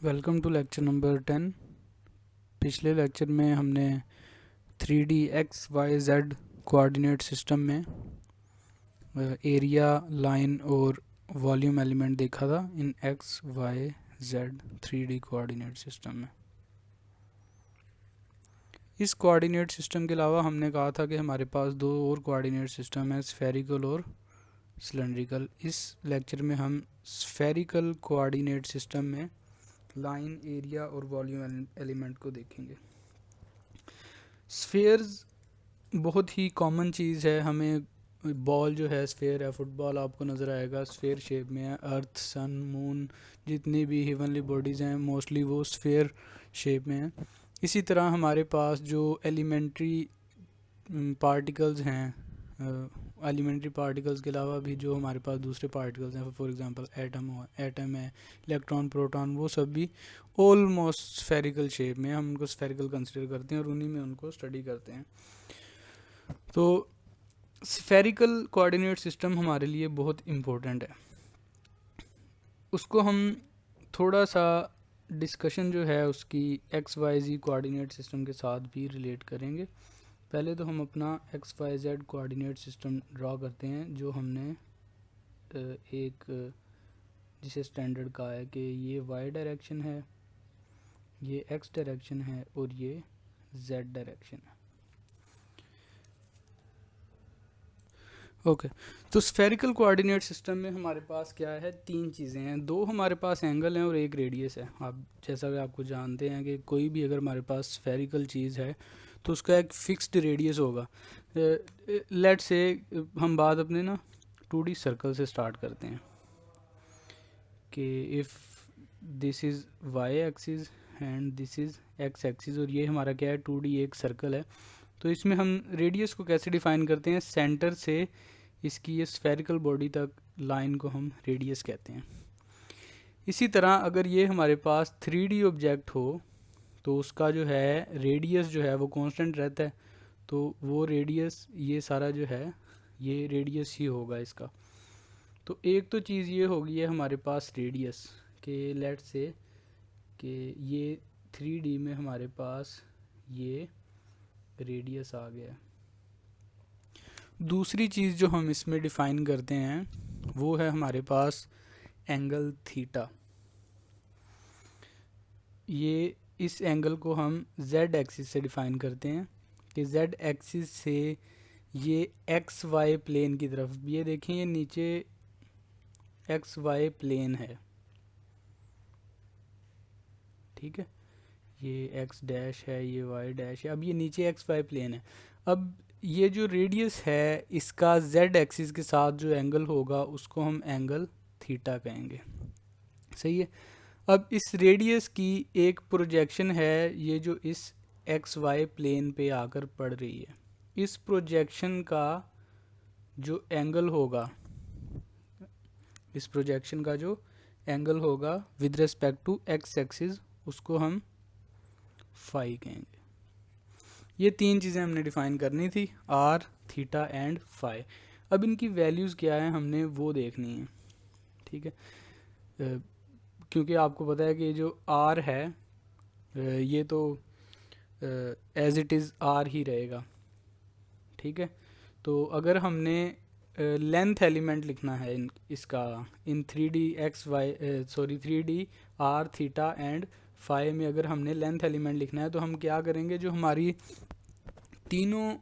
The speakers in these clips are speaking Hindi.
Welcome to lecture number 10। पिछले लेक्चर में हमने 3D x y z coordinate system में एरिया, लाइन और वॉल्यूम एलिमेंट देखा था in x y z 3D coordinate system में। इस कोऑर्डिनेट सिस्टम के अलावा हमने कहा था कि हमारे पास दो और कोऑर्डिनेट सिस्टम है, स्फेरिकल और सिलेंड्रिकल। इस लेक्चर में हम स्फेरिकल कोऑर्डिनेट सिस्टम में लाइन, एरिया और वॉल्यूम एलिमेंट को देखेंगे। स्फेयर्स बहुत ही कॉमन चीज़ है। हमें बॉल जो है स्फेयर है, फुटबॉल आपको नज़र आएगा स्फेयर शेप में है। अर्थ, सन, मून, जितनी भी हेवनली बॉडीज़ हैं मोस्टली वो स्फेयर शेप में हैं। इसी तरह हमारे पास जो एलिमेंट्री पार्टिकल्स हैं, एलिमेंट्री पार्टिकल्स के अलावा भी जो हमारे पास दूसरे पार्टिकल्स हैं, फॉर एग्जांपल एटम है, इलेक्ट्रॉन, प्रोटॉन, वो सब भी ऑलमोस्ट स्फेरिकल शेप में, हम उनको स्फेरिकल कंसिडर करते हैं और उन्हीं में उनको स्टडी करते हैं। तो स्फेरिकल कोऑर्डिनेट सिस्टम हमारे लिए बहुत इम्पोर्टेंट है। उसको हम थोड़ा सा डिस्कशन जो है उसकी x y z coordinate system के साथ भी रिलेट करेंगे। पहले तो हम अपना x y z coordinate system draw करते हैं, जो हमने एक जिसे स्टैंडर्ड कहा है कि ये वाई डायरेक्शन है, ये एक्स डायरेक्शन है और ये जेड डायरेक्शन है। ओके, तो स्फेरिकल कोऑर्डिनेट सिस्टम में हमारे पास क्या है, तीन चीज़ें हैं। दो हमारे पास एंगल हैं और एक रेडियस है। आप जैसा कि आपको जानते हैं कि कोई भी अगर हमारे पास स्फेरिकल चीज़ है तो उसका एक फिक्स्ड रेडियस होगा। लेट से हम बात अपने ना 2D सर्कल से स्टार्ट करते हैं कि if this is why axis and this is x axis, और ये हमारा क्या है 2D एक सर्कल है। तो इसमें हम रेडियस को कैसे डिफ़ाइन करते हैं, सेंटर से इसकी ये स्फेरिकल बॉडी तक लाइन को हम रेडियस कहते हैं। इसी तरह अगर ये हमारे पास 3D ऑब्जेक्ट हो तो उसका जो है रेडियस जो है वो कांस्टेंट रहता है। तो वो रेडियस, ये सारा जो है ये रेडियस ही होगा इसका। तो एक तो चीज़ ये होगी है हमारे पास रेडियस के, लेट से कि ये 3D में हमारे पास ये रेडियस आ गया। दूसरी चीज़ जो हम इसमें डिफ़ाइन करते हैं वो है हमारे पास एंगल थीटा। ये इस एंगल को हम z एक्सिस से डिफ़ाइन करते हैं कि z एक्सिस से ये एक्स वाई प्लेन की तरफ, ये देखें ये नीचे एक्स वाई प्लेन है, ठीक है, ये एक्स डैश है, ये वाई डैश है, अब ये नीचे एक्स वाई प्लेन है। अब ये जो रेडियस है इसका z एक्सिस के साथ जो एंगल होगा उसको हम एंगल थीटा कहेंगे, सही है। अब इस रेडियस की एक प्रोजेक्शन है, ये जो इस एक्स वाई प्लेन पे आकर पड़ रही है। इस प्रोजेक्शन का जो एंगल होगा, इस प्रोजेक्शन का जो एंगल होगा with respect to x axis, उसको हम फाई कहेंगे। ये तीन चीज़ें हमने डिफ़ाइन करनी थी, आर, थीटा एंड फाई। अब इनकी वैल्यूज़ क्या है हमने वो देखनी है, ठीक है। क्योंकि आपको पता है कि जो आर है ये तो एज इट इज़ आर ही रहेगा, ठीक है। तो अगर हमने लेंथ एलिमेंट लिखना है इसका in 3D x y sorry 3D r, theta and phi में, अगर हमने लेंथ एलिमेंट लिखना है तो हम क्या करेंगे, जो हमारी तीनों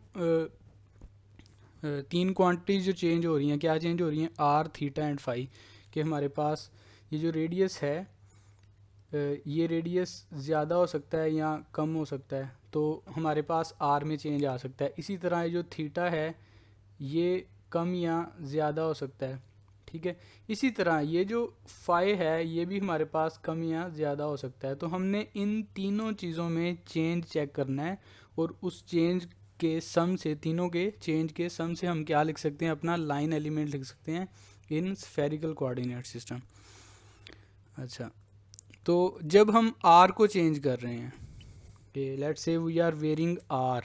तीन क्वांटिटीज जो चेंज हो रही हैं, क्या चेंज हो रही हैं, आर, थीटा एंड फाई, कि हमारे पास ये जो रेडियस है ये रेडियस ज़्यादा हो सकता है या कम हो सकता है, तो हमारे पास आर में चेंज आ सकता है। इसी तरह ये जो थीटा है ये कम या ज़्यादा हो सकता है, ठीक है। इसी तरह ये जो फाई है ये भी हमारे पास कम या ज़्यादा हो सकता है। तो हमने इन तीनों चीज़ों में चेंज चेक करना है और उस चेंज के सम से, तीनों के चेंज के सम से हम क्या लिख सकते हैं, अपना लाइन एलिमेंट लिख सकते हैं इन स्फेरिकल कोऑर्डिनेट सिस्टम। अच्छा, तो जब हम आर को चेंज कर रहे हैं, let's say we are wearing are,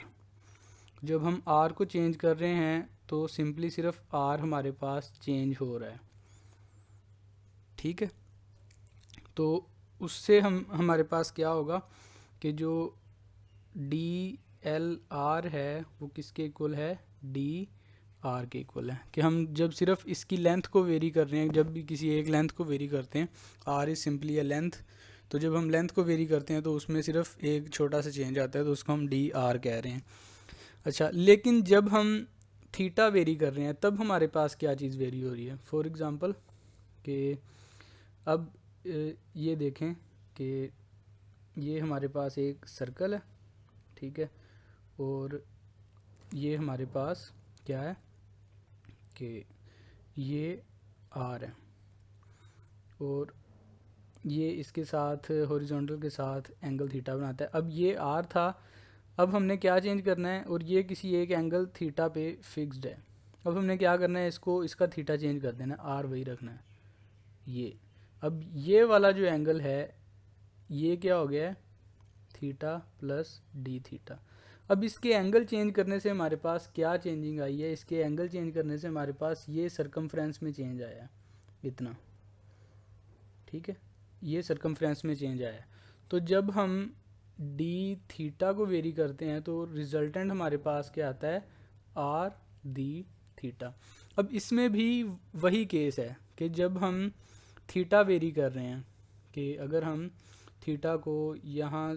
जब हम आर को चेंज कर रहे हैं तो सिंपली सिर्फ आर हमारे पास चेंज हो रहा है, ठीक है। तो उससे हमारे पास क्या होगा कि जो डी एल आर है वो किसके इक्वल है, डी आर के इक्वल है। कि हम जब सिर्फ इसकी लेंथ को वेरी कर रहे हैं, जब भी किसी एक लेंथ को वेरी करते हैं, r is simply a length, तो जब हम लेंथ को वेरी करते हैं तो उसमें सिर्फ एक छोटा सा चेंज आता है, तो उसको हम डी आर कह रहे हैं। अच्छा, लेकिन जब हम थीटा वेरी कर रहे हैं तब हमारे पास क्या चीज़ वेरी हो रही है। फॉर एग्ज़ाम्पल कि अब ये देखें कि ये हमारे पास एक सर्कल है, ठीक है, और ये हमारे पास क्या है कि ये आर है, और ये इसके साथ हॉरिजॉन्टल के साथ एंगल थीटा बनाता है। अब ये आर था, अब हमने क्या चेंज करना है, और ये किसी एक एंगल थीटा पे फिक्स्ड है। अब हमने क्या करना है, इसको इसका थीटा चेंज कर देना है, आर वही रखना है ये। अब ये वाला जो एंगल है ये क्या हो गया है, थीटा प्लस डी थीटा। अब इसके एंगल चेंज करने से हमारे पास क्या चेंजिंग आई है, इसके एंगल चेंज करने से हमारे पास ये सरकमफ्रेंस में चेंज आया है इतना, ठीक है, ये सरकमफ्रेंस में चेंज आया है। तो जब हम डी थीटा को वेरी करते हैं तो रिजल्टेंट हमारे पास क्या आता है, आर डी थीटा। अब इसमें भी वही केस है कि जब हम थीटा वेरी कर रहे हैं, कि अगर हम थीटा को यहाँ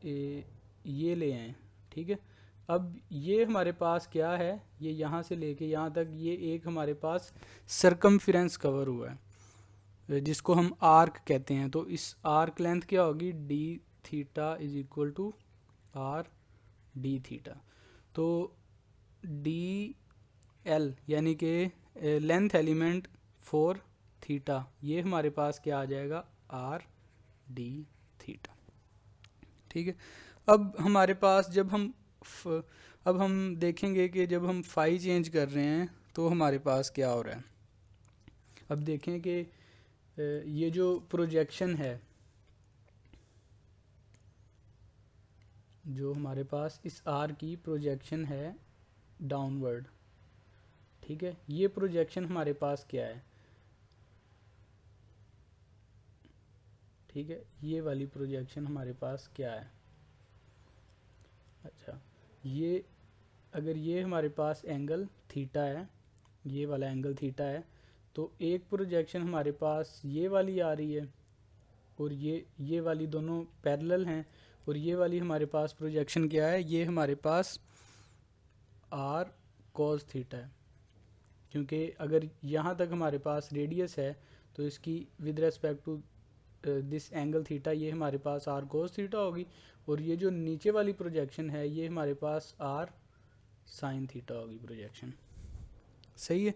ये ले आए, ठीक है, अब ये हमारे पास क्या है, ये यहाँ से लेके यहाँ तक ये एक हमारे पास सरकमफ्रेंस कवर हुआ है जिसको हम आर्क कहते हैं। तो इस आर्क लेंथ क्या होगी, d theta is equal to r d theta. तो डी एल यानी कि लेंथ एलिमेंट फॉर थीटा, ये हमारे पास क्या आ जाएगा, आर डी थीटा, ठीक है। अब हमारे पास अब हम देखेंगे कि जब हम फाई चेंज कर रहे हैं तो हमारे पास क्या हो रहा है। अब देखें कि ये जो प्रोजेक्शन है, जो हमारे पास इस आर की प्रोजेक्शन है डाउनवर्ड, ठीक है, ये प्रोजेक्शन हमारे पास क्या है, ठीक है, ये वाली प्रोजेक्शन हमारे पास क्या है। अच्छा, ये अगर ये हमारे पास एंगल थीटा है, ये वाला एंगल थीटा है, तो एक प्रोजेक्शन हमारे पास ये वाली आ रही है, और ये वाली दोनों पैरेलल हैं, और ये वाली हमारे पास प्रोजेक्शन क्या है, ये हमारे पास आर कॉस थीटा है। क्योंकि अगर यहाँ तक हमारे पास रेडियस है तो इसकी with respect to this angle theta ये हमारे पास आर कोस थीटा होगी, और ये जो नीचे वाली प्रोजेक्शन है ये हमारे पास आर साइन थीटा होगी प्रोजेक्शन। सही है।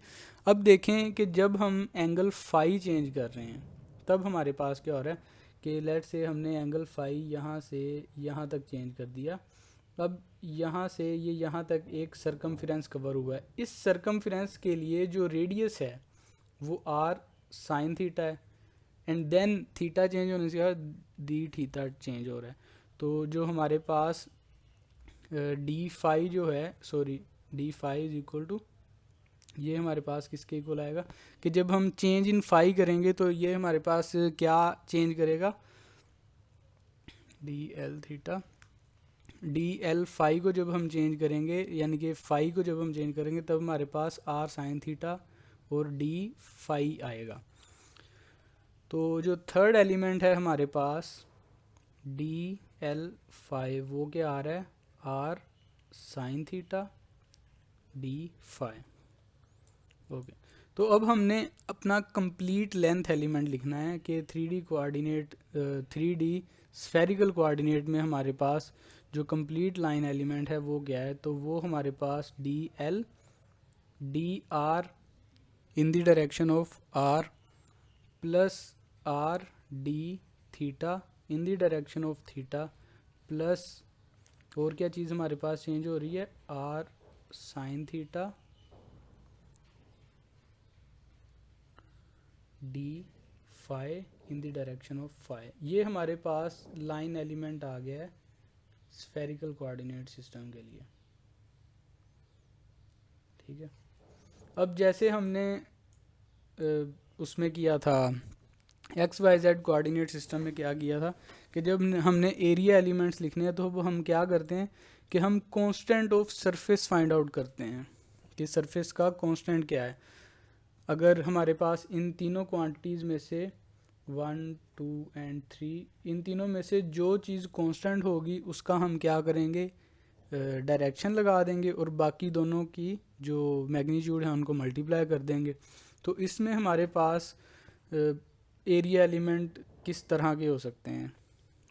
अब देखें कि जब हम एंगल फाई चेंज कर रहे हैं तब हमारे पास क्या हो रहा है कि लेट से हमने एंगल फाई यहाँ से यहाँ तक चेंज कर दिया। अब यहाँ से ये यहाँ तक एक सरकमफ्रेंस कवर हुआ है, इस सरकमफ्रेंस के लिए जो रेडियस है वो आर साइन थीटा है, एंड देन थीटा चेंज होने से डी थीटा चेंज हो रहा है। तो जो हमारे पास डी फाई जो है, sorry, d phi is equal to, ये हमारे पास किसके इक्वल आएगा कि जब हम चेंज इन फाई करेंगे तो ये हमारे पास क्या चेंज करेगा, d l theta, d l phi को जब हम चेंज करेंगे, यानी कि फाई को जब हम चेंज करेंगे तब हमारे पास आर साइन थीटा और डी फाई आएगा। तो जो थर्ड एलिमेंट है हमारे पास डी एल फाई, वो क्या आ रहा है, r sine theta d phi. Okay, तो अब हमने अपना कंप्लीट लेंथ एलिमेंट लिखना है कि 3D coordinate 3D spherical coordinate में हमारे पास जो कंप्लीट लाइन एलिमेंट है वो क्या है। तो वो हमारे पास d l d r in the direction of r plus r d theta in the direction of theta plus और क्या चीज़ हमारे पास चेंज हो रही है, r sine theta d phi in the direction of phi. ये हमारे पास लाइन एलिमेंट आ गया है स्फेरिकल कोऑर्डिनेट सिस्टम के लिए, ठीक है। अब जैसे हमने उसमें किया था x y z coordinate system में क्या किया था कि जब हमने एरिया एलिमेंट्स लिखने हैं तो हम क्या करते हैं कि हम constant of surface find out करते हैं कि सरफेस का कांस्टेंट क्या है। अगर हमारे पास इन तीनों क्वांटिटीज़ में से 1, 2 एंड 3 इन तीनों में से जो चीज़ कांस्टेंट होगी उसका हम क्या करेंगे, डायरेक्शन लगा देंगे और बाकी दोनों की जो मैग्नीट्यूड है उनको मल्टीप्लाई कर देंगे। तो इसमें हमारे पास एरिया एलिमेंट किस तरह के हो सकते हैं,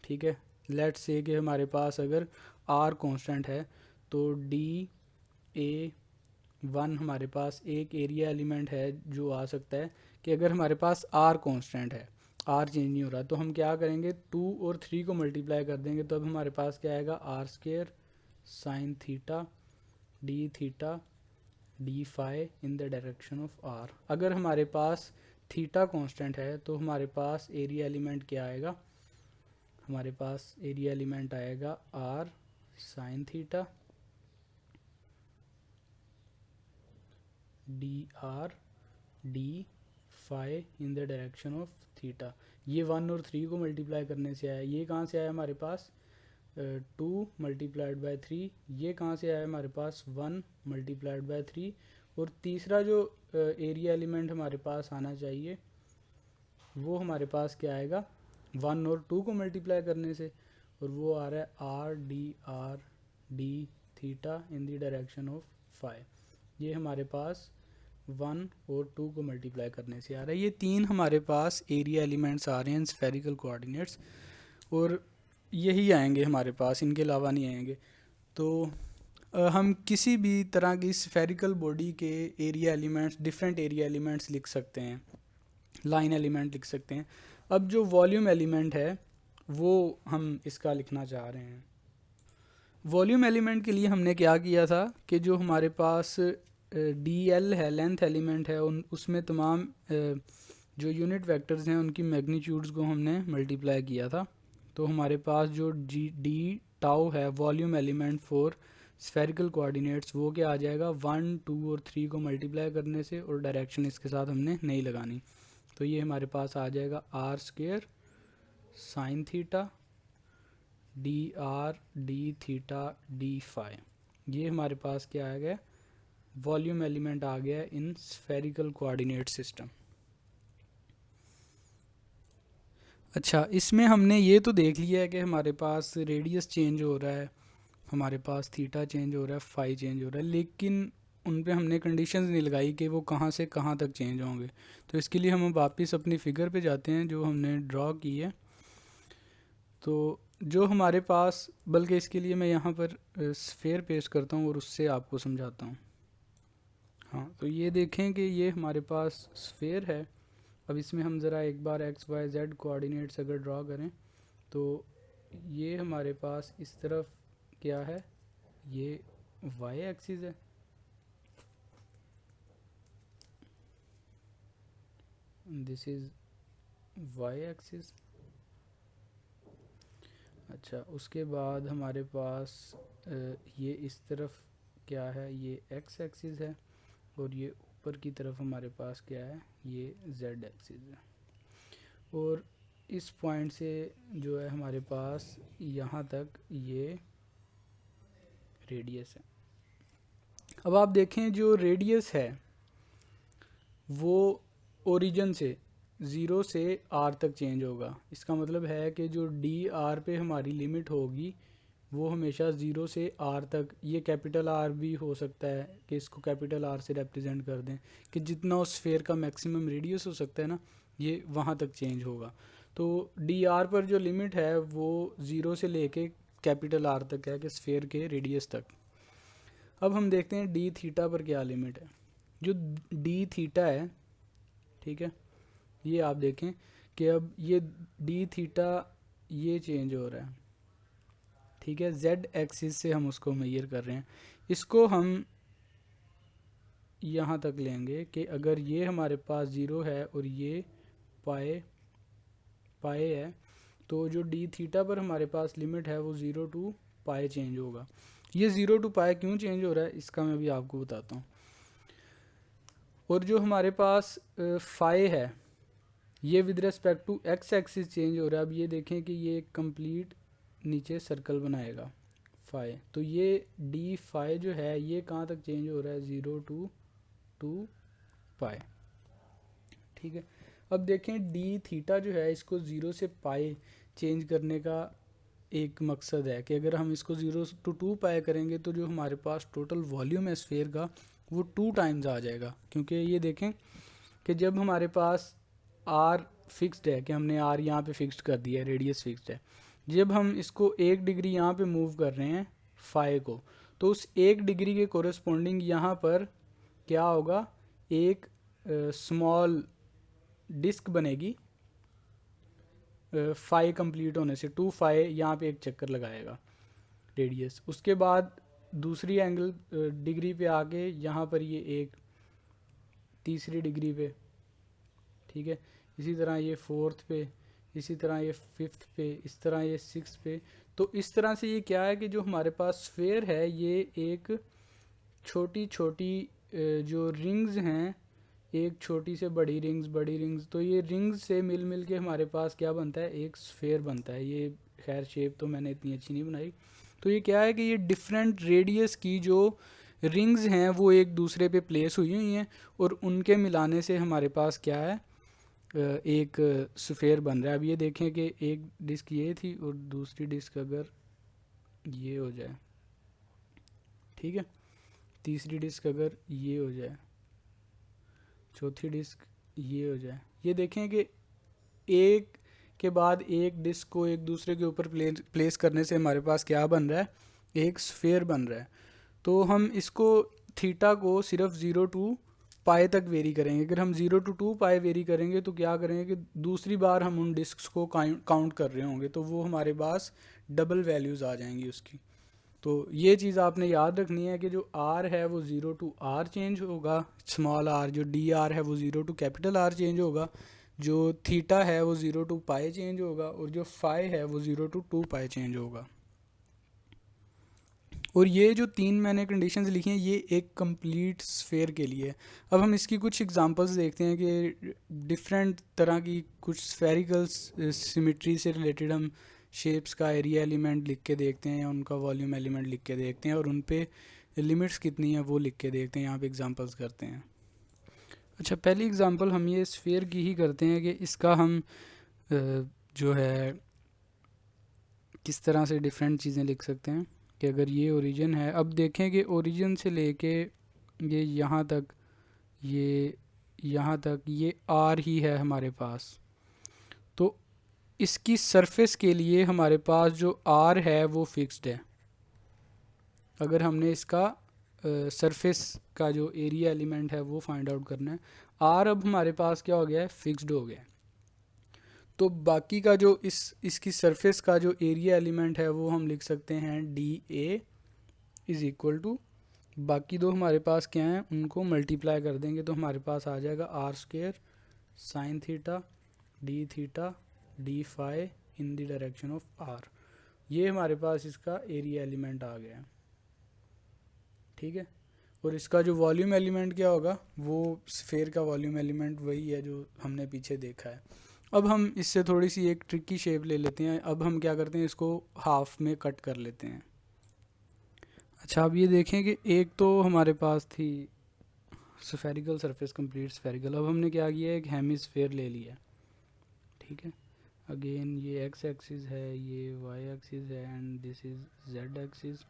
ठीक है। लेट्स से कि हमारे पास अगर आर कांस्टेंट है तो DA1 हमारे पास एक एरिया एलिमेंट है जो आ सकता है कि अगर हमारे पास आर कांस्टेंट है, आर चेंज नहीं हो रहा, तो हम क्या करेंगे 2 और 3 को मल्टीप्लाई कर देंगे, तो अब हमारे पास क्या आएगा r square sine theta d theta d phi in the direction of r. अगर हमारे पास थीटा कांस्टेंट है तो हमारे पास एरिया एलिमेंट क्या आएगा, हमारे पास एरिया एलिमेंट आएगा r sine theta d r d phi in the direction of theta. ये 1 और 3 को मल्टीप्लाई करने से आया, ये कहाँ से आया हमारे पास 2 मल्टीप्लाइड बाय 3, ये कहाँ से आया हमारे पास 1 मल्टीप्लाइड बाय 3, और तीसरा जो एरिया एलिमेंट हमारे पास आना चाहिए वो हमारे पास क्या आएगा 1 और 2 को मल्टीप्लाई करने से, और वो आ रहा है r d theta in the direction of phi. ये हमारे पास 1 और 2 को मल्टीप्लाई करने से आ रहा है। ये तीन हमारे पास एरिया एलिमेंट्स आ रहे हैं स्फेरिकल कोऑर्डिनेट्स, और यही आएंगे हमारे पास, इनके अलावा नहीं आएंगे। तो हम किसी भी तरह की स्फेरिकल बॉडी के area elements, different area elements लिख सकते हैं, लाइन एलिमेंट लिख सकते हैं। अब जो वॉल्यूम एलिमेंट है वो हम इसका लिखना चाह रहे हैं। वॉल्यूम एलिमेंट के लिए हमने क्या किया था कि जो हमारे पास DL है, लेंथ एलिमेंट है, उसमें तमाम जो यूनिट वेक्टर्स हैं उनकी मैग्नीट्यूड्स को हमने मल्टीप्लाई किया था। तो हमारे पास जो डी टाउ है volume element for spherical coordinates, वो क्या आ जाएगा 1, 2 और 3 को मल्टीप्लाई करने से, और डायरेक्शन इसके साथ हमने नहीं लगानी। तो ये हमारे पास आ जाएगा r square sine theta d r d theta d phi. ये हमारे पास क्या आ गया, वॉल्यूम एलिमेंट आ गया इन स्फेरिकल कोऑर्डिनेट सिस्टम। अच्छा, इसमें हमने ये तो देख लिया है कि हमारे पास रेडियस चेंज हो रहा है, हमारे पास थीटा चेंज हो रहा है, फाई चेंज हो रहा है, लेकिन उन पे हमने कंडीशंस नहीं लगाई कि वो कहाँ से कहाँ तक चेंज होंगे। तो इसके लिए हम वापस अपनी फिगर पे जाते हैं जो हमने ड्रॉ की है। तो जो हमारे पास, बल्कि इसके लिए मैं यहाँ पर स्फेयर पेस्ट करता हूँ और उससे आपको समझाता हूँ। हाँ, तो ये देखें कि ये हमारे पास स्फेयर है। अब इसमें हम ज़रा एक बार एक्स वाई जेड कोऑर्डिनेट्स अगर ड्रॉ करें तो ये हमारे पास इस तरफ क्या है, ये वाई एक्सिस है, दिस इज़ वाई एक्सिस। अच्छा, उसके बाद हमारे पास ये इस तरफ क्या है, ये एक्स एक्सिस है, और ये ऊपर की तरफ हमारे पास क्या है, ये जेड एक्सिस है। और इस पॉइंट से जो है हमारे पास यहाँ तक ये रेडियस है। अब आप देखें जो रेडियस है वो ओरिजिन से 0 से r तक चेंज होगा। इसका मतलब है कि जो dr पे हमारी लिमिट होगी वो हमेशा 0 से r तक, ये कैपिटल R भी हो सकता है कि इसको कैपिटल R से रिप्रेजेंट कर दें कि जितना उस स्फेयर का मैक्सिमम रेडियस हो सकता है ना, ये वहाँ तक चेंज होगा। तो dr पर जो लिमिट है वो 0 से लेके कैपिटल R तक है कि स्फेयर के रेडियस तक। अब हम देखते हैं डी थीटा पर क्या लिमिट है। जो डी थीटा है, ठीक है, ये आप देखें कि अब ये डी थीटा ये चेंज हो रहा है, ठीक है, जेड एक्सिस से हम उसको मेजर कर रहे हैं। इसको हम यहाँ तक लेंगे कि अगर ये हमारे पास 0 है और ये पाए है, तो जो डी थीटा पर हमारे पास लिमिट है वो 0 टू पाए चेंज होगा। ये 0 टू पाए क्यों चेंज हो रहा है इसका मैं भी आपको बताता हूँ। और जो हमारे पास फाई है, ये with respect to x axis change हो रहा है। अब ये देखें कि ये कंप्लीट नीचे सर्कल बनाएगा फाई, तो ये डी फाई जो है ये कहाँ तक चेंज हो रहा है, 0 to 2 पाई। ठीक है, अब देखें डी थीटा जो है इसको 0 से पाई चेंज करने का एक मकसद है कि अगर हम इसको 0 to 2 पाई करेंगे तो जो हमारे पास टोटल वॉल्यूम है स्फीयर का वो 2 टाइम्स आ जाएगा। क्योंकि ये देखें कि जब हमारे पास आर फिक्स्ड है, कि हमने आर यहाँ पे फिक्स्ड कर दिया है, रेडियस फिक्स्ड है, जब हम इसको 1 डिग्री यहाँ पे मूव कर रहे हैं फाई को, तो उस 1 डिग्री के कोरस्पॉन्डिंग यहाँ पर क्या होगा, एक स्मॉल डिस्क बनेगी फाई कंप्लीट होने से, 2 फाई यहाँ पे एक चक्कर लगाएगा रेडियस। उसके बाद दूसरी एंगल डिग्री पे आके यहाँ पर ये एक तीसरी डिग्री पे, ठीक है, इसी तरह ये 4th पे, इसी तरह ये 5th पे, इस तरह ये 6th पे। तो इस तरह से ये क्या है कि जो हमारे पास स्फीयर है ये एक छोटी छोटी जो रिंग्स हैं, एक छोटी से बड़ी रिंग्स, बड़ी रिंग्स, तो ये रिंग्स से मिल मिल के हमारे पास क्या बनता है, एक स्फीयर बनता है। ये खैर शेप तो मैंने इतनी अच्छी नहीं बनाई। तो ये क्या है कि ये डिफरेंट रेडियस की जो रिंग्स हैं वो एक दूसरे पे प्लेस हुई हुई हैं और उनके मिलाने से हमारे पास क्या है, एक स्फीयर बन रहा है। अब ये देखें कि एक डिस्क ये थी और दूसरी डिस्क अगर ये हो जाए, ठीक है, तीसरी डिस्क अगर ये हो जाए, चौथी डिस्क ये हो जाए, ये देखें कि एक के बाद एक डिस्क को एक दूसरे के ऊपर प्लेस करने से हमारे पास क्या बन रहा है, एक स्फीयर बन रहा है। तो हम इसको थीटा को सिर्फ 0 to पाई तक वेरी करेंगे। अगर हम 0 to 2 पाई वेरी करेंगे तो क्या करेंगे कि दूसरी बार हम उन डिस्क्स को काउंट कर रहे होंगे तो वो हमारे पास डबल वैल्यूज़ आ जाएंगी उसकी। तो ये चीज़ आपने याद रखनी है कि जो आर है वो 0 to आर चेंज होगा, स्मॉल आर, जो डी आर है वो 0 to कैपिटल आर चेंज होगा, जो थीटा है वो 0 to पाई चेंज होगा, और जो फाई है वो 0 to 2 पाई चेंज होगा। और ये जो 3 मैंने कंडीशंस लिखी हैं ये एक कंप्लीट स्फीयर के लिए है। अब हम इसकी कुछ एग्जांपल्स देखते हैं कि डिफरेंट तरह की कुछ स्फेरिकल सिमेट्री से रिलेटेड हम शेप्स का एरिया एलिमेंट लिख के देखते हैं या उनका वॉल्यूम एलिमेंट लिख के देखते हैं और उन पे लिमिट्स कितनी है वो लिख के देखते हैं। यहाँ पे एग्जांपल्स करते हैं। अच्छा, पहली एग्जांपल हम ये स्फीयर की ही करते हैं कि इसका हम जो है किस तरह से डिफरेंट चीज़ें लिख सकते हैं। कि अगर ये ओरिजिन है, अब देखें कि ओरिजिन से लेके ये यहाँ तक, ये यहाँ तक ये आर ही है हमारे पास, तो इसकी सरफेस के लिए हमारे पास जो आर है वो फिक्स्ड है। अगर हमने इसका सरफेस का जो एरिया एलिमेंट है वो फाइंड आउट करना है, आर अब हमारे पास क्या हो गया है, फिक्स्ड हो गया है। तो बाकी का जो इसकी सरफेस का जो एरिया एलिमेंट है वो हम लिख सकते हैं d A is equal to, बाकी दो हमारे पास क्या हैं उनको मल्टीप्लाई कर देंगे तो हमारे पास आ जाएगा r square sine theta d phi in the direction of r. ये हमारे पास इसका एरिया एलिमेंट आ गया है, ठीक है। और इसका जो वॉल्यूम एलिमेंट क्या होगा, वो स्फीयर का वॉल्यूम एलिमेंट वही है जो हमने पीछे देखा है। अब हम इससे थोड़ी सी एक ट्रिकी शेप ले लेते हैं। अब हम क्या करते हैं, इसको हाफ में कट कर लेते हैं। अच्छा, अब ये देखें कि एक तो हमारे पास थी स्फेरिकल सरफेस, कंप्लीट स्फेरिकल। अब हमने क्या किया, एक हेमिस्फीयर ले लिया, ठीक है। अगेन ये एक्स एक्सिस है, ये वाई एक्सिस है and this is Z axis.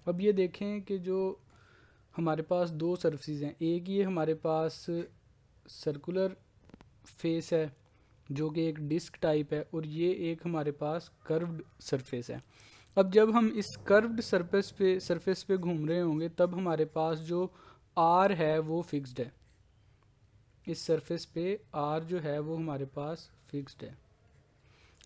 अब ये देखें कि जो हमारे पास दो सरफेस हैं, एक ये हमारे पास सर्कुलर फेस है जो कि एक डिस्क टाइप है, और ये एक हमारे पास कर्व्ड सरफेस है। अब जब हम इस कर्व्ड सरफेस पे घूम रहे होंगे तब हमारे पास जो आर है वो फिक्स्ड है। इस सरफेस पे आर जो है वो हमारे पास फिक्स्ड है।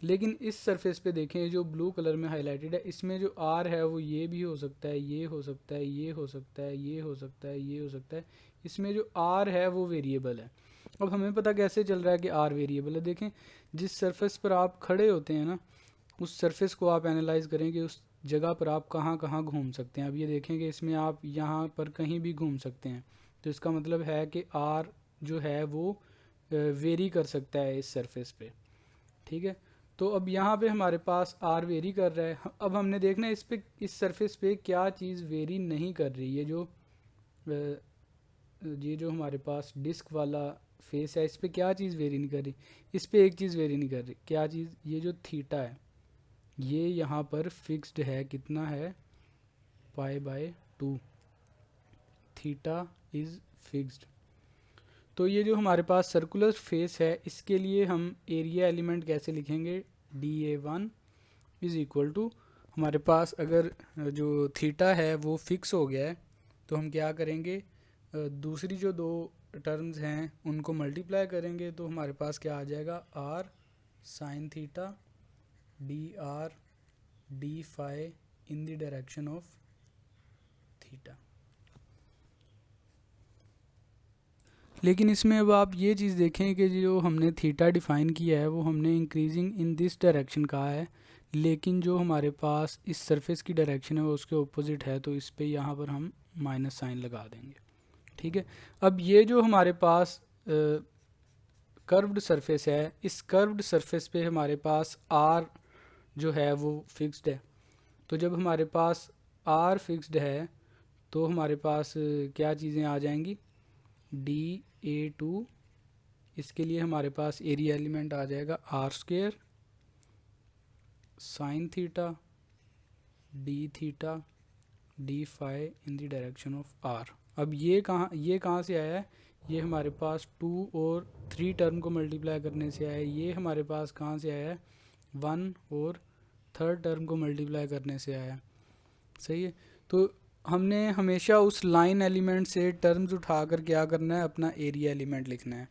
लेकिन इस सरफेस पे देखें जो ब्लू कलर में हाईलाइटेड है, इसमें जो आर है वो ये भी हो सकता है, ये हो सकता है, ये हो सकता है, ये हो सकता है, ये हो सकता है। इसमें जो आर है वो वेरिएबल है। अब हमें पता कैसे चल रहा है कि आर वेरिएबल है, देखें जिस सरफेस पर आप खड़े होते हैं ना, उस सरफेस को आप एनालाइज करें कि उस जगह पर आप कहाँ कहाँ घूम सकते हैं। अब ये देखें कि इसमें आप यहाँ पर कहीं भी घूम सकते हैं, तो इसका मतलब है कि आर जो है वो वेरी कर सकता है इस सरफेस पे, ठीक है। तो अब यहाँ पे हमारे पास आर वेरी कर रहा है। अब हमने देखना है इस सरफेस पे क्या चीज़ वेरी नहीं कर रही है। ये जो हमारे पास डिस्क वाला फेस है, इस पे क्या चीज़ वेरी नहीं कर रही। इस पे एक चीज़ वेरी नहीं कर रही, क्या चीज़, ये जो थीटा है ये यहाँ पर फिक्स्ड है, कितना है, π/2, थीटा इज़ फिक्स्ड। तो ये जो हमारे पास सर्कुलर फेस है इसके लिए हम एरिया एलिमेंट कैसे लिखेंगे, dA1 इज़ इक्वल टू, हमारे पास अगर जो थीटा है वो फिक्स हो गया है तो हम क्या करेंगे, दूसरी जो दो टर्म्स हैं उनको मल्टीप्लाई करेंगे तो हमारे पास क्या आ जाएगा, r sine theta dr d phi in the direction of theta. लेकिन इसमें अब आप ये चीज़ देखें कि जो हमने थीटा डिफ़ाइन किया है वो हमने इंक्रीजिंग इन दिस डायरेक्शन कहा है, लेकिन जो हमारे पास इस सरफेस की डायरेक्शन है वो उसके ऑपोजिट है, तो इस पे यहाँ पर हम माइनस साइन लगा देंगे, ठीक है। अब ये जो हमारे पास कर्व्ड सरफेस है, इस कर्व्ड सरफेस पे हमारे पास आर जो है वो फिक्स्ड है। तो जब हमारे पास आर फिक्स्ड है तो हमारे पास क्या चीज़ें आ जाएंगी, dA2, इसके लिए हमारे पास एरिया एलिमेंट आ जाएगा r² sine theta d theta d phi in the direction of r। अब ये कहाँ से आया है, ये हमारे पास 2 और 3 टर्म को मल्टीप्लाई करने से आया है। ये हमारे पास कहाँ से आया है, 1 और 3rd टर्म को मल्टीप्लाई करने से आया है, सही है। तो हमने हमेशा उस लाइन एलिमेंट से टर्म्स उठाकर क्या करना है, अपना एरिया एलिमेंट लिखना है,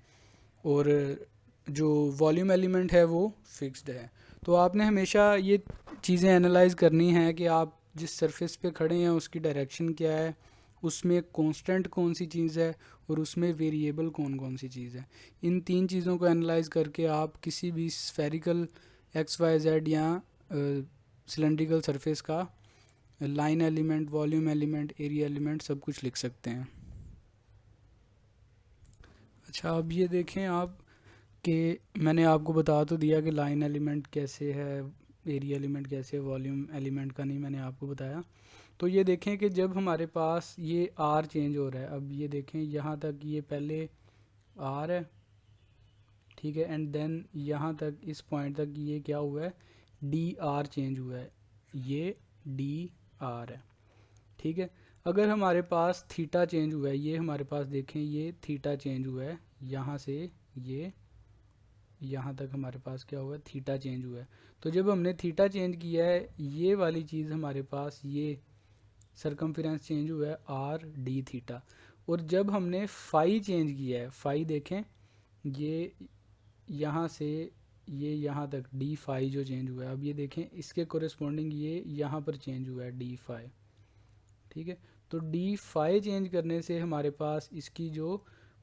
और जो वॉल्यूम एलिमेंट है वो फिक्स्ड है। तो आपने हमेशा ये चीज़ें एनालाइज करनी है कि आप जिस सरफेस पे खड़े हैं उसकी डायरेक्शन क्या है, उसमें कांस्टेंट कौन सी चीज़ है और उसमें वेरिएबल कौन कौन सी चीज़ है। इन 3 चीज़ों को एनालाइज करके आप किसी भी स्फेरिकल XYZ या सिलेंड्रिकल सरफेस का line element, volume element, area element सब कुछ लिख सकते हैं। अच्छा, अब ये देखें आप कि मैंने आपको बता तो दिया कि लाइन एलिमेंट कैसे है, एरिया एलिमेंट कैसे है, वॉल्यूम एलिमेंट का नहीं मैंने आपको बताया। तो ये देखें कि जब हमारे पास ये आर चेंज हो रहा है, अब ये देखें यहाँ तक ये पहले आर है, ठीक है, एंड देन यहाँ तक इस पॉइंट तक ये क्या हुआ है, डी आर चेंज हुआ है, ये डी आर है, ठीक है। अगर हमारे पास थीटा चेंज हुआ है, ये हमारे पास देखें ये थीटा चेंज हुआ है, यहाँ से ये यहाँ तक हमारे पास क्या हुआ है, थीटा चेंज हुआ है। तो जब हमने थीटा चेंज किया है, ये वाली चीज़ हमारे पास, ये सरकमफेरेंस चेंज हुआ है आर डी थीटा। और जब हमने फाई चेंज किया है, फाई देखें ये यहाँ से ये यहाँ तक डी फाई जो चेंज हुआ है, अब ये देखें इसके कोरिस्पोंडिंग ये यहाँ पर चेंज हुआ है डी फाई, ठीक है। तो डी फाई चेंज करने से हमारे पास इसकी जो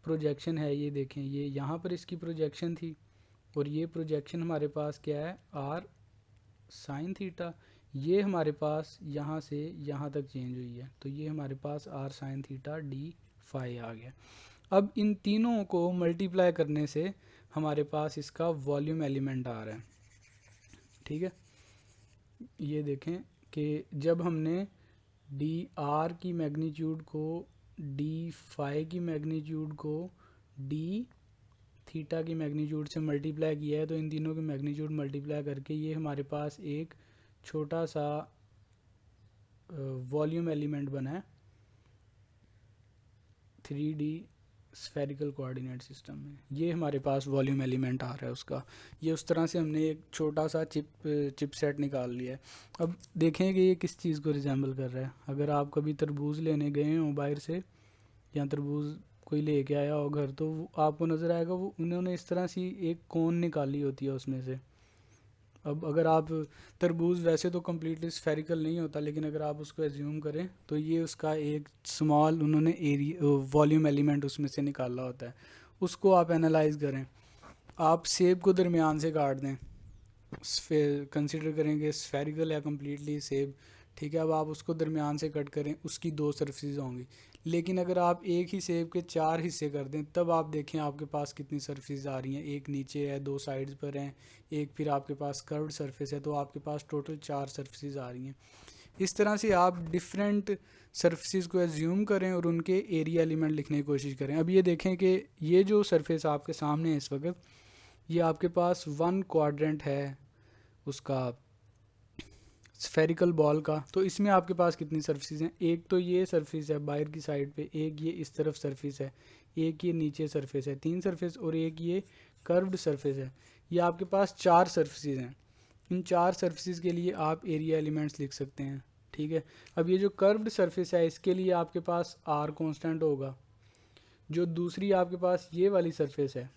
प्रोजेक्शन है, ये देखें ये यहाँ पर इसकी प्रोजेक्शन थी और ये प्रोजेक्शन हमारे पास क्या है, आर साइन थीटा, ये हमारे पास यहाँ से यहाँ तक चेंज हुई है, तो ये हमारे पास r sine theta d phi आ गया। अब इन तीनों को मल्टीप्लाई करने से हमारे पास इसका वॉल्यूम एलिमेंट आ रहा है, ठीक है। ये देखें कि जब हमने डी आर की मैग्नीट्यूड को डी फाई की मैग्नीट्यूड को डी थीटा की मैग्नीट्यूड से मल्टीप्लाई किया है, तो इन तीनों की मैग्नीट्यूड मल्टीप्लाई करके ये हमारे पास एक छोटा सा वॉल्यूम एलिमेंट बना है 3D स्फेरिकल कोऑर्डिनेट सिस्टम में। ये हमारे पास वॉल्यूम एलिमेंट आ रहा है उसका। ये उस तरह से हमने एक छोटा सा चिप सेट निकाल लिया है। अब देखें कि ये किस चीज़ को रिजेंबल कर रहा है। अगर आप कभी तरबूज लेने गए हो बाहर से, या तरबूज कोई लेके आया हो घर, तो आपको नज़र आएगा वो उन्होंने इस तरह सी एक कोन निकाली होती है उसमें से। अब अगर आप तरबूज वैसे तो कम्प्लीटली स्फेरिकल नहीं होता, लेकिन अगर आप उसको एज्यूम करें तो ये उसका एक स्मॉल उन्होंने एरिया वॉल्यूम एलिमेंट उसमें से निकाला होता है। उसको आप एनालाइज करें, आप सेब को दरमियान से काट दें, कंसिडर करेंगे स्फेरिकल या कम्प्लीटली सेब, ठीक है। अब आप उसको दरमियान से कट करें, उसकी 2 सरफेस होंगी, लेकिन अगर आप एक ही सेब के 4 हिस्से कर दें तब आप देखें आपके पास कितनी सरफेस आ रही हैं। एक नीचे है, 2 साइड्स पर हैं, एक फिर आपके पास कर्व्ड सरफेस है, तो आपके पास टोटल 4 सरफेस आ रही हैं। इस तरह से आप डिफरेंट सरफेस को एज्यूम करें और उनके एरिया एलिमेंट लिखने की कोशिश करें। अब ये देखें कि ये जो सरफेस आपके सामने है इस वक्त, ये आपके पास 1 क्वाड्रेंट है उसका स्फेरिकल बॉल का। तो इसमें आपके पास कितनी सरफेस हैं? एक तो ये सरफेस है बाहर की साइड पे, एक ये इस तरफ सरफेस है, एक ये नीचे सरफेस है, 3 सरफेस, और एक ये कर्व्ड सरफेस है। ये आपके पास 4 सरफेसेस हैं। इन 4 सरफेसेस के लिए आप एरिया एलिमेंट्स लिख सकते हैं। ठीक है। अब ये जो कर्व्ड सरफेस है इसके लिए आपके पास आर कांस्टेंट होगा। जो दूसरी आपके पास ये वाली सरफेस है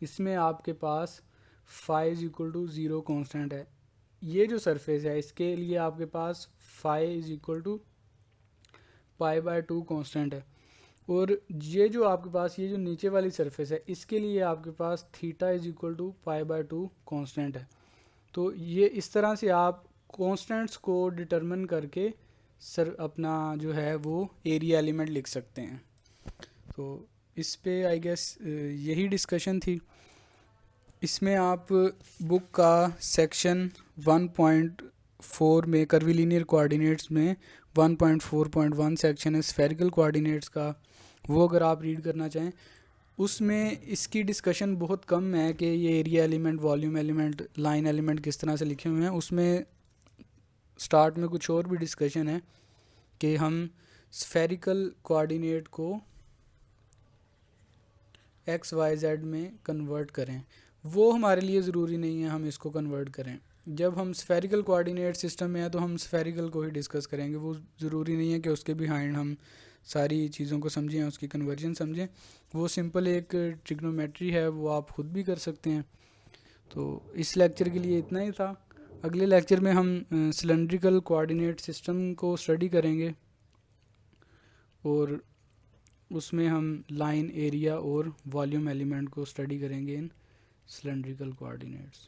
इसमें आपके पास phi is equal to 0 constant है। ये जो सरफेस है इसके लिए आपके पास phi is equal to π/2 constant है। और ये जो आपके पास ये जो नीचे वाली सरफेस है इसके लिए आपके पास theta is equal to π/2 constant है। तो ये इस तरह से आप कॉन्स्टेंट्स को डिटरमिन करके सर अपना जो है वो एरिया एलिमेंट लिख सकते हैं। तो इस पे आई गेस यही डिस्कशन थी। इसमें आप बुक का सेक्शन 1.4 में कर्वीलिनियर कोऑर्डिनेट्स में 1.4.1 सेक्शन है स्फेरिकल कोऑर्डिनेट्स का, वो अगर आप रीड करना चाहें उसमें इसकी डिस्कशन बहुत कम है कि ये area element, volume element, line element किस तरह से लिखे हुए हैं। उसमें स्टार्ट में कुछ और भी डिस्कशन है कि हम स्फेरिकल कोऑर्डिनेट को XYZ में कन्वर्ट करें। वो हमारे लिए ज़रूरी नहीं है हम इसको कन्वर्ट करें। जब हम स्फेरिकल कोऑर्डिनेट सिस्टम में हैं तो हम स्फेरिकल को ही डिस्कस करेंगे। वो ज़रूरी नहीं है कि उसके बिहाइंड हम सारी चीज़ों को समझें, उसकी कन्वर्जन समझें। वो सिंपल एक ट्रिग्नोमेट्री है, वो आप ख़ुद भी कर सकते हैं। तो इस लेक्चर के लिए इतना ही था। अगले लेक्चर में हम सिलेंड्रिकल कोऑर्डिनेट सिस्टम को स्टडी करेंगे और उसमें हम लाइन, एरिया और वॉल्यूम एलिमेंट को स्टडी करेंगे इन सिलेंड्रिकल कोऑर्डिनेट्स।